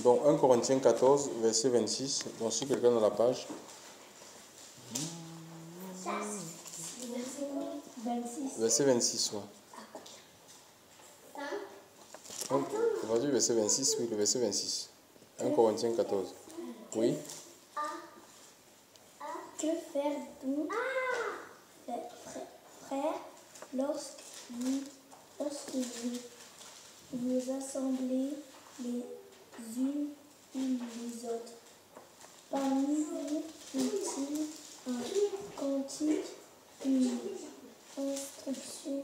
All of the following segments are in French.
Donc 1 Corinthiens 14, verset 26. Donc si quelqu'un dans la page. Verset 26, ouais. Vas-y, verset 26, oui, le verset 26. 1 Corinthiens 14. Oui. Que faire donc, frères, lorsque vous assemblez les unes ou les autres? Parmi vous faut-il un cantique, une instruction,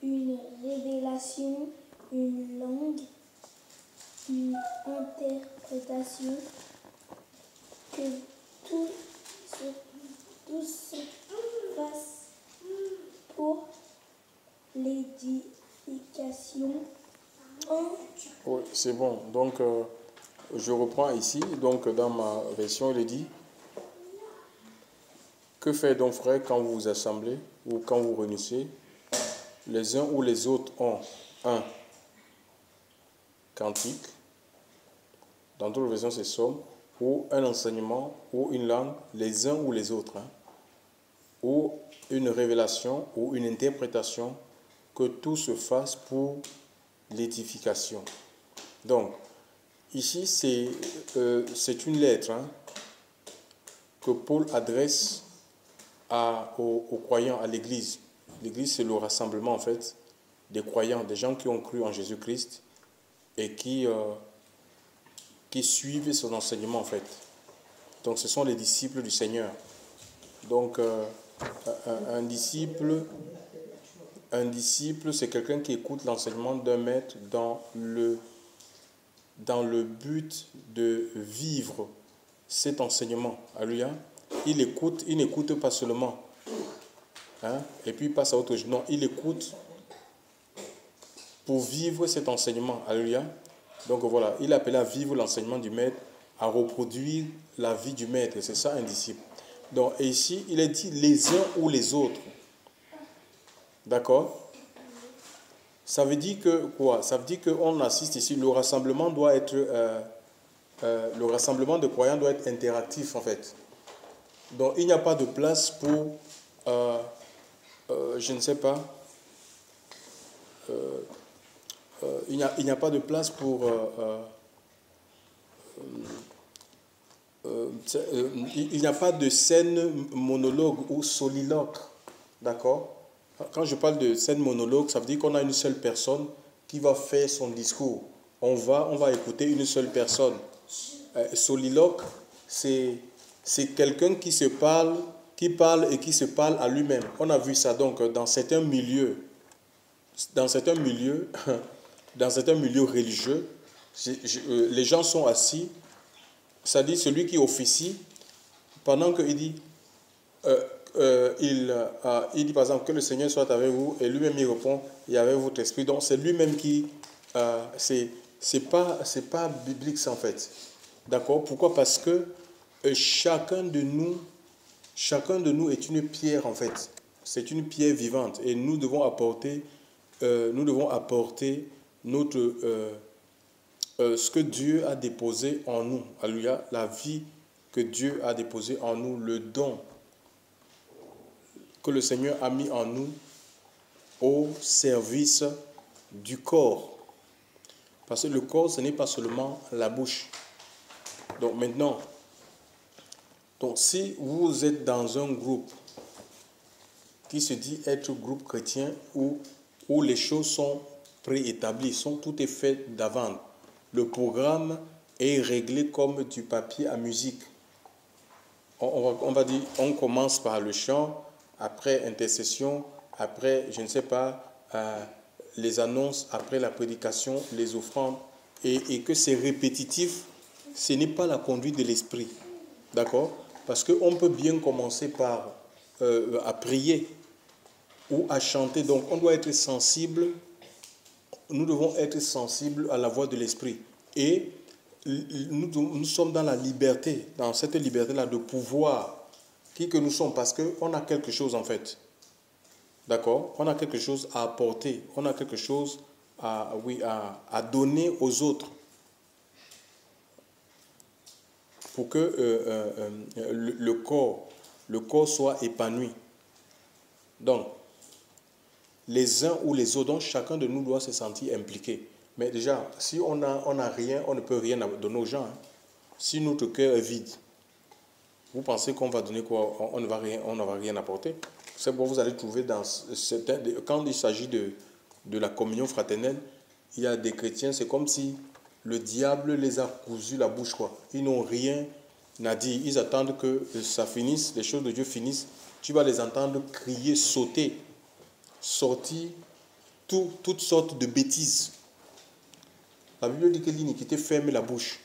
une révélation, une langue, une interprétation, que tout se fasse pour l'édification. Oui, c'est bon. Donc, je reprends ici. Donc, dans ma version, il est dit: que faire donc, frère, quand vous vous assemblez ou quand vous réunissez? Les uns ou les autres ont un cantique. Dans toutes les versions, c'est somme. Ou un enseignement, ou une langue, les uns ou les autres. Ou une révélation, ou une interprétation, que tout se fasse pour l'édification. Donc, ici, c'est une lettre que Paul adresse aux croyants, à l'Église. L'Église, c'est le rassemblement, en fait, des croyants, des gens qui ont cru en Jésus-Christ et qui suivent son enseignement, en fait. Donc, ce sont les disciples du Seigneur. Donc, un disciple, c'est quelqu'un qui écoute l'enseignement d'un maître dans le but de vivre cet enseignement. Alléluia. Il n'écoute pas seulement. Et puis il passe à autre chose. Non, il écoute pour vivre cet enseignement. Alléluia. Donc voilà, il appelle à vivre l'enseignement du maître, à reproduire la vie du maître. C'est ça un disciple. Donc ici, il est dit les uns ou les autres. D'accord? Ça veut dire que quoi? Ça veut dire qu'on assiste ici. Le rassemblement doit être, le rassemblement de croyants doit être interactif en fait. Donc il n'y a pas de place pour, je ne sais pas, il n'y a pas de place pour, il n'y a pas de scène monologue ou soliloque, d'accord? Quand je parle de scène monologue, ça veut dire qu'on a une seule personne qui va faire son discours. On va écouter une seule personne. Soliloque, c'est quelqu'un qui parle et qui se parle à lui-même. On a vu ça donc dans certains milieux religieux, les gens sont assis, c'est-à-dire celui qui officie, pendant qu'il dit, il dit par exemple que le Seigneur soit avec vous, et lui-même il répond, et avec votre esprit. Donc c'est lui-même qui, c'est pas biblique ça en fait. D'accord? Pourquoi? Parce que chacun de nous est une pierre en fait. C'est une pierre vivante et nous devons apporter notre ce que Dieu a déposé en nous. Alléluia, la vie que Dieu a déposée en nous, le don que le Seigneur a mis en nous au service du corps. Parce que le corps, ce n'est pas seulement la bouche. Donc maintenant, si vous êtes dans un groupe qui se dit être groupe chrétien où les choses sont préétablies, tout est fait d'avant, le programme est réglé comme du papier à musique. On va dire, on commence par le chant, après intercession, après, je ne sais pas, les annonces, après la prédication, les offrandes, et que c'est répétitif, ce n'est pas la conduite de l'esprit. D'accord? Parce qu'on peut bien commencer par à prier ou à chanter. Donc on doit être sensible, nous devons être sensibles à la voix de l'esprit. Et nous sommes dans la liberté, dans cette liberté-là de pouvoir, qui que nous sommes, parce qu'on a quelque chose en fait. D'accord? On a quelque chose à apporter, on a quelque chose à donner aux autres. le corps soit épanoui. Donc, les uns ou les autres, donc chacun de nous doit se sentir impliqué. Mais déjà, si on n'a rien, on ne peut rien donner aux gens. Hein. Si notre cœur est vide, vous pensez qu'on va donner quoi? On ne va rien apporter. C'est bon, vous allez trouver quand il s'agit de la communion fraternelle, il y a des chrétiens, c'est comme si le diable les a cousu la bouche, quoi. Ils n'ont rien à dire. Ils attendent que ça finisse, les choses de Dieu finissent. Tu vas les entendre crier, sauter, sortir toutes sortes de bêtises. La Bible dit que l'iniquité ferme la bouche.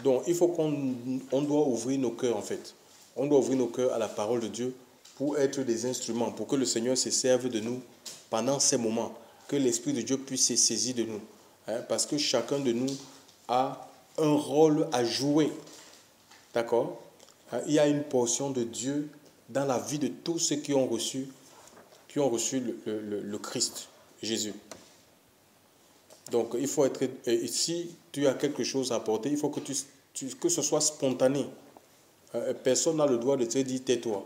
Donc, il faut qu'on doit ouvrir nos cœurs, en fait. On doit ouvrir nos cœurs à la parole de Dieu pour être des instruments, pour que le Seigneur se serve de nous pendant ces moments, que l'Esprit de Dieu puisse se saisir de nous. Hein, parce que chacun de nous a un rôle à jouer. D'accord? Hein, il y a une portion de Dieu dans la vie de tous ceux qui ont reçu le Christ, Jésus. Donc, il faut être... si tu as quelque chose à apporter, il faut que ce soit spontané. Personne n'a le droit de te dire tais-toi.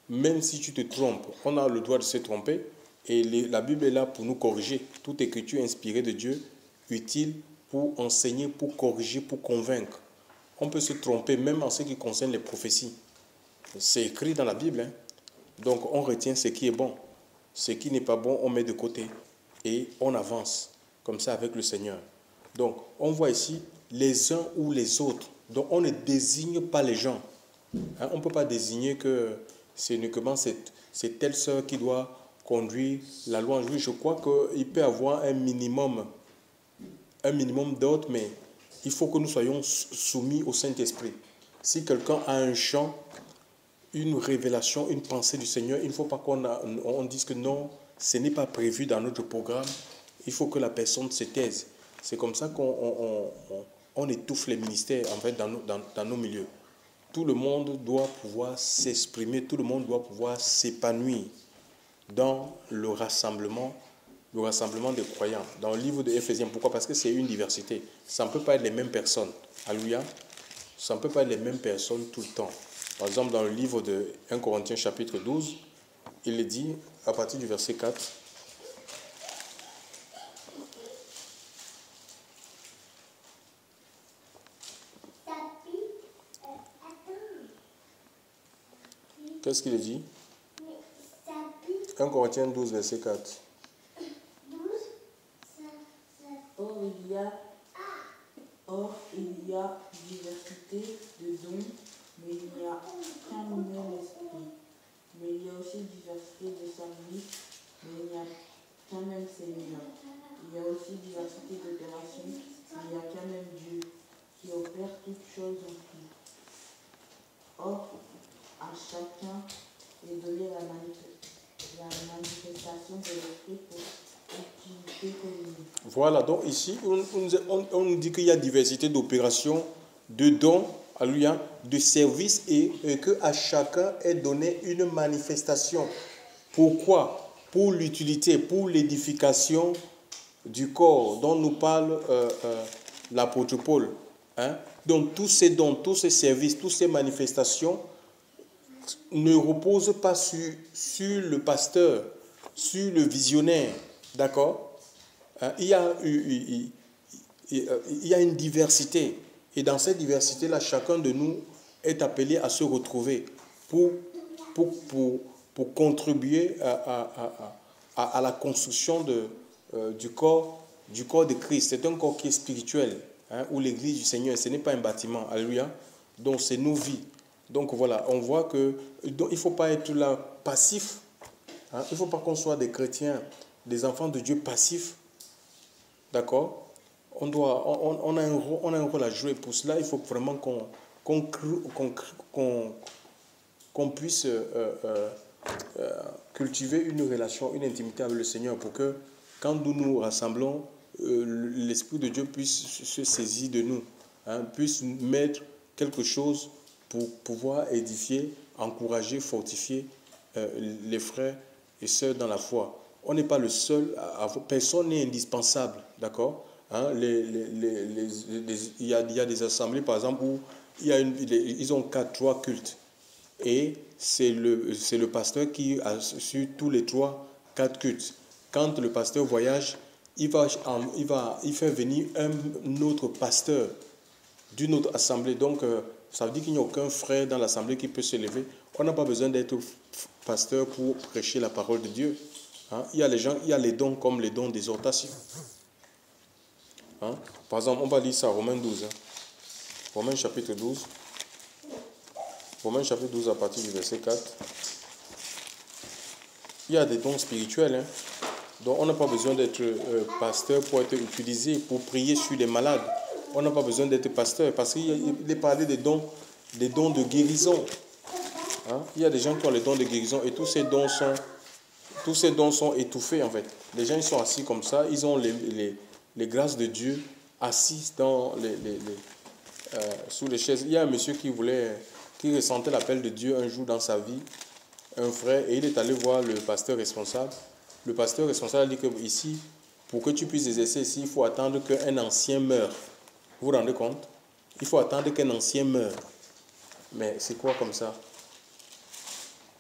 Même si tu te trompes, on a le droit de se tromper. Et la Bible est là pour nous corriger. Toute écriture inspirée de Dieu, utile pour enseigner, pour corriger, pour convaincre. On peut se tromper même en ce qui concerne les prophéties. C'est écrit dans la Bible. Hein. Donc, on retient ce qui est bon. Ce qui n'est pas bon, on met de côté. Et on avance comme ça avec le Seigneur. Donc, on voit ici les uns ou les autres. Donc, on ne désigne pas les gens. Hein, on ne peut pas désigner que c'est uniquement c'est telle sœur qui doit conduire la louange. Oui, je crois qu'il peut y avoir un minimum d'autres, mais il faut que nous soyons soumis au Saint-Esprit. Si quelqu'un a un chant, une révélation, une pensée du Seigneur, il ne faut pas qu'on dise que non, ce n'est pas prévu dans notre programme. Il faut que la personne se taise. C'est comme ça qu'on étouffe les ministères en fait, dans nos milieux. Tout le monde doit pouvoir s'exprimer, tout le monde doit pouvoir s'épanouir dans le rassemblement des croyants. Dans le livre de Éphésiens, pourquoi? Parce que c'est une diversité. Ça ne peut pas être les mêmes personnes. Alléluia. Ça ne peut pas être les mêmes personnes tout le temps. Par exemple, dans le livre de 1 Corinthiens chapitre 12, il est dit, à partir du verset 4, qu'est-ce qu'il est dit? 1 Corinthiens 12, verset 4. Or, il y a diversité de dons, mais il n'y a qu'un même esprit. Mais il y a aussi diversité de services, mais il n'y a qu'un même Seigneur. Il y a aussi diversité d'opérations, mais il n'y a qu'un même Dieu, qui opère toutes choses en tout. Or, à chacun est donnée la manifestation de l'esprit pour utilité commune. Voilà, donc ici, on nous dit qu'il y a diversité d'opérations, de dons, alléluia, de services et qu'à chacun est donné une manifestation. Pourquoi? Pour l'utilité, pour l'édification du corps dont nous parle l'apôtre Paul. Hein? Donc tous ces dons, tous ces services, toutes ces manifestations ne reposent pas sur le pasteur, sur le visionnaire. D'accord? Il y a une diversité. Et dans cette diversité-là, chacun de nous est appelé à se retrouver pour contribuer à la construction du corps de Christ. C'est un corps qui est spirituel, hein, où l'église du Seigneur, ce n'est pas un bâtiment. Alléluia. Donc, c'est nos vies. Donc, voilà, on voit que il ne faut pas être là passif. Hein, il ne faut pas qu'on soit des chrétiens, des enfants de Dieu passifs. D'accord? On a un rôle à jouer. Pour cela, il faut vraiment qu'on puisse cultiver une relation, une intimité avec le Seigneur pour que quand nous nous rassemblons, l'Esprit de Dieu puisse se saisir de nous, hein, puisse mettre quelque chose pour pouvoir édifier, encourager, fortifier les frères et sœurs dans la foi. On n'est pas le seul, personne n'est indispensable, d'accord? Hein, il y a des assemblées, par exemple, où ils ont 3 cultes. Et c'est le pasteur qui assure tous les 4 cultes. Quand le pasteur voyage, il fait venir un autre pasteur d'une autre assemblée. Donc, ça veut dire qu'il n'y a aucun frère dans l'assemblée qui peut se lever. On n'a pas besoin d'être pasteur pour prêcher la parole de Dieu. Hein? Il y a les dons comme les dons d'exhortation. Hein? Par exemple, on va lire ça, Romains 12. Hein? Romains chapitre 12. Romains chapitre 12 à partir du verset 4. Il y a des dons spirituels. Hein? Donc, on n'a pas besoin d'être pasteur pour être utilisé, pour prier sur les malades. On n'a pas besoin d'être pasteur parce qu'il est parlé des dons de guérison. Hein? Il y a des gens qui ont les dons de guérison et tous ces dons sont étouffés en fait. Les gens ils sont assis comme ça, ils ont les grâces de Dieu assis sous les chaises. Il y a un monsieur qui ressentait l'appel de Dieu un jour dans sa vie, un frère, et il est allé voir le pasteur responsable. Le pasteur responsable a dit que ici, pour que tu puisses exercer ici, il faut attendre qu'un ancien meure. Vous vous rendez compte? Il faut attendre qu'un ancien meure. Mais c'est quoi comme ça?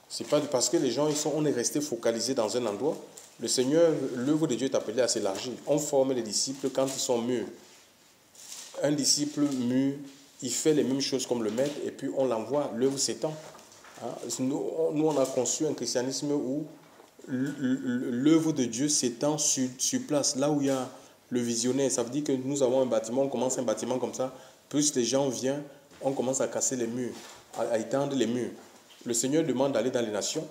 C'est pas parce que les gens, on est resté focalisé dans un endroit. Le Seigneur, l'œuvre de Dieu est appelée à s'élargir. On forme les disciples quand ils sont mûrs. Un disciple mûr, il fait les mêmes choses comme le maître et puis on l'envoie, l'œuvre s'étend. Hein? Nous, on a conçu un christianisme où l'œuvre de Dieu s'étend sur place, là où il y a le visionnaire. Ça veut dire que nous avons un bâtiment, on commence un bâtiment comme ça, plus les gens viennent, on commence à casser les murs, à étendre les murs. Le Seigneur demande d'aller dans les nations.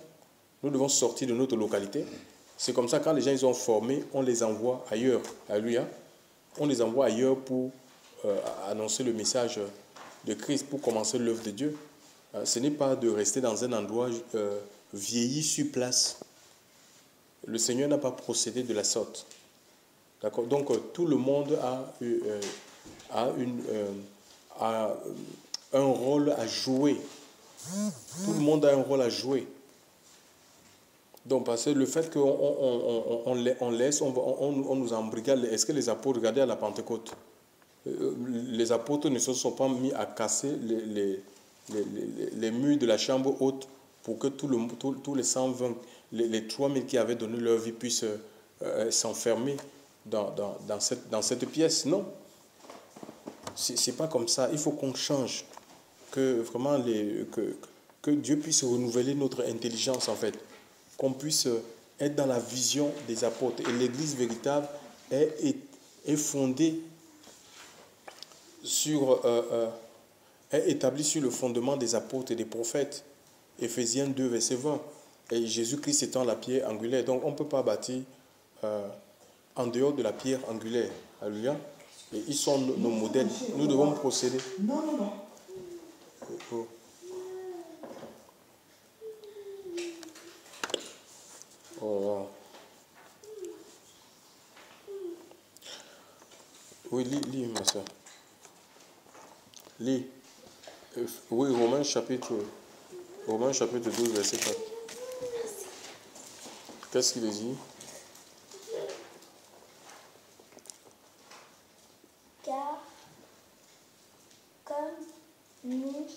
Nous devons sortir de notre localité. C'est comme ça, quand les gens ils ont formé, on les envoie ailleurs. Alléluia. On les envoie ailleurs pour annoncer le message de Christ, pour commencer l'œuvre de Dieu. Ce n'est pas de rester dans un endroit vieilli sur place. Le Seigneur n'a pas procédé de la sorte. D'accord? Donc, tout le monde a un rôle à jouer. Tout le monde a un rôle à jouer. Donc, parce que le fait qu'on laisse, on nous embrigade. Est-ce que les apôtres, regardez à la Pentecôte, les apôtres ne se sont pas mis à casser les murs de la chambre haute pour que tous les 120, les 3000 qui avaient donné leur vie puissent s'enfermer dans cette pièce. Non. C'est pas comme ça. Il faut qu'on change. Que vraiment que Dieu puisse renouveler notre intelligence en fait. Qu'on puisse être dans la vision des apôtres. Et l'Église véritable est fondée est établie sur le fondement des apôtres et des prophètes. Éphésiens 2, verset 20. Et Jésus-Christ étant la pierre angulaire. Donc on ne peut pas bâtir en dehors de la pierre angulaire. Alléluia. Et ils sont nos modèles. Nous devons procéder. Non. Oh. Oh. Oui, lis, ma soeur. Lis. Oui, Romains chapitre 12, verset 4. Qu'est-ce qu'il dit? Car comme nous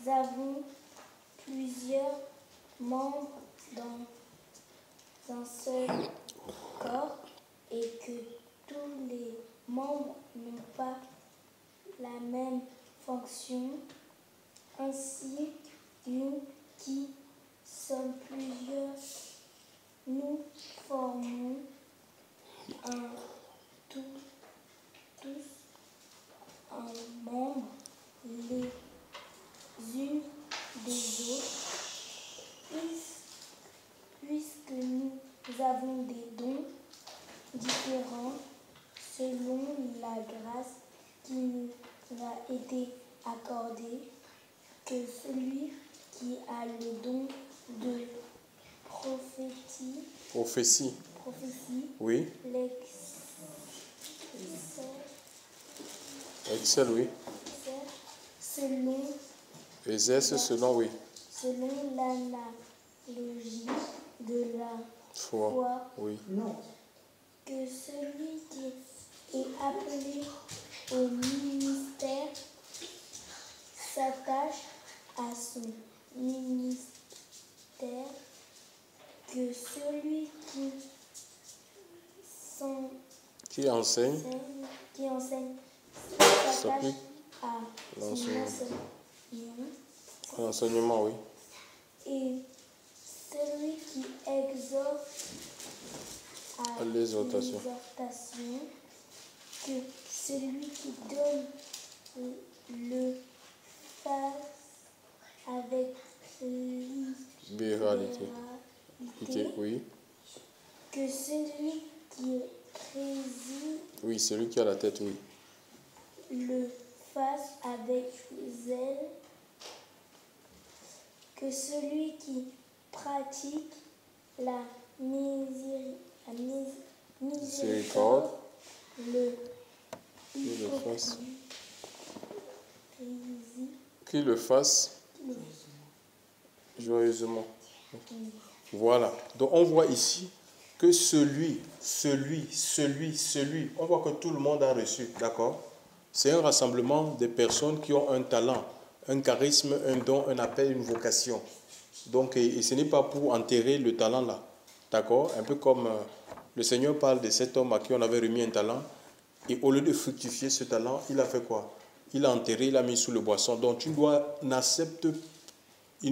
avons plusieurs membres dans un seul corps et que tous les membres n'ont pas la même fonction, ainsi nous qui sommes plusieurs, nous formons tous un membre les unes des autres, puisque nous avons des dons différents selon la grâce qui nous a été accordée, que celui qui a le don de prophétie, oui. Excel, oui. Selon l'analogie de la foi, oui. Non. Que celui qui est appelé au ministère qui enseigne s'attache à l'enseignement, oui. Et celui qui exhorte à l'exhortation, que celui qui donne le fasse avec libéralité. Oui. Que celui qui préside, oui, celui qui a la tête, oui, le fasse avec zèle. Que celui qui pratique la miséricorde qu'il le fasse joyeusement. Voilà. Donc on voit ici que celui, on voit que tout le monde a reçu, d'accord? C'est un rassemblement de personnes qui ont un talent, un charisme, un don, un appel, une vocation. Donc, et ce n'est pas pour enterrer le talent là, d'accord? Un peu comme le Seigneur parle de cet homme à qui on avait remis un talent, et au lieu de fructifier ce talent, il a fait quoi? Il a enterré, il a mis sous le boisson. Donc il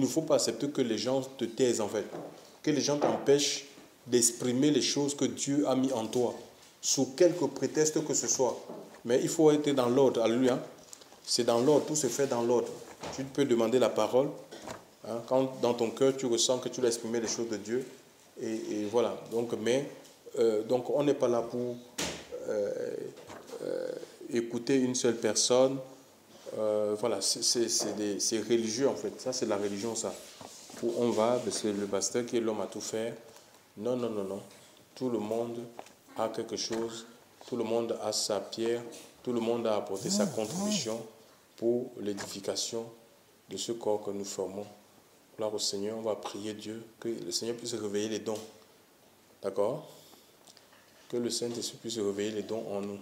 ne faut pas accepter que les gens te taisent en fait, que les gens t'empêchent d'exprimer les choses que Dieu a mis en toi, sous quelque prétexte que ce soit. Mais il faut être dans l'ordre, alléluia. C'est dans l'ordre, tout se fait dans l'ordre. Tu peux demander la parole, hein, quand dans ton cœur tu ressens que tu dois exprimer les choses de Dieu. Et voilà, donc, donc on n'est pas là pour écouter une seule personne. Voilà, c'est religieux en fait. Ça, c'est la religion, ça. Où on va, c'est le pasteur qui est l'homme à tout faire. Non, non, non, non. Tout le monde a quelque chose. Tout le monde a sa pierre. Tout le monde a apporté sa contribution pour l'édification de ce corps que nous formons. Gloire au Seigneur, on va prier Dieu, que le Seigneur puisse réveiller les dons. D'accord? Que le Saint-Esprit puisse réveiller les dons en nous.